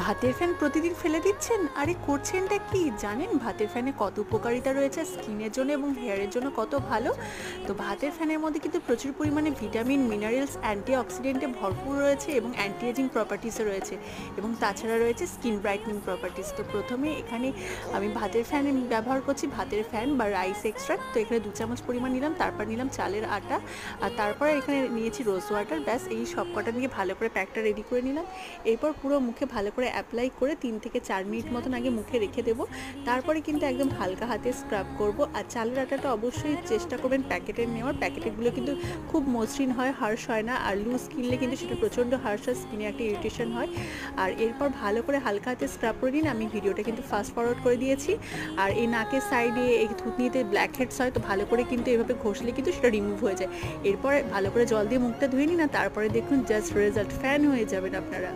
ভাতের ফ্যান প্রতিদিন ফেলে দিচ্ছেন, আরে করছেনটা কি জানেন? ভাতের ফ্যানে কত উপকারিতা রয়েছে স্কিনের জন্য এবং হেয়ারের জন্য কত ভালো। তো ভাতের ফ্যানের মধ্যে কিন্তু প্রচুর পরিমাণে ভিটামিন, মিনারেলস, অ্যান্টিঅক্সিডেন্টে ভরপুর রয়েছে এবং অ্যান্টি এজিং প্রপার্টিসও রয়েছে এবং তাছাড়া রয়েছে স্কিন ব্রাইটনিং প্রপার্টিস। তো প্রথমে এখানে আমি ভাতের ফ্যান ব্যবহার করছি, ভাতের ফ্যান বা রাইস এক্সট্রাক্ট। তো এখানে 2 চামচ পরিমাণ নিলাম, তারপর নিলাম চালের আটা, আর তারপরে এখানে নিয়েছি রোজ ওয়াটার। ব্যাস এই সব কটা নিয়ে ভালো করে প্যাকটা রেডি করে নিলাম। এরপর পুরো মুখে ভালো করে অ্যাপ্লাই করে 3 থেকে 4 মিনিট মতন আগে মুখে রেখে দেবো। তারপরে কিন্তু একদম হালকা হাতে স্ক্রাব করব। আর চালের আটাটা অবশ্যই চেষ্টা করবেন প্যাকেটের নেওয়ার। প্যাকেটেরগুলো কিন্তু খুব মসৃণ হয়, হার্শ হয় না। আর লুজ কিনলে কিন্তু সেটা প্রচণ্ড হার্শ হয়, স্কিনে একটা ইরিটেশন হয়। আর এরপর ভালো করে হালকা হাতে স্ক্রাব করে নিন। আমি ভিডিওটা কিন্তু ফাস্ট ফরওয়ার্ড করে দিয়েছি। আর এই নাকের সাইডে এই থুতনিতে ব্ল্যাক হেডস হয়, তো ভালো করে কিন্তু এভাবে ঘষলে কিন্তু সেটা রিমুভ হয়ে যায়। এরপর ভালো করে জল দিয়ে মুখটা ধুয়ে নিন, আর তারপরে দেখুন জাস্ট রেজাল্ট, ফ্যান হয়ে যাবেন আপনারা।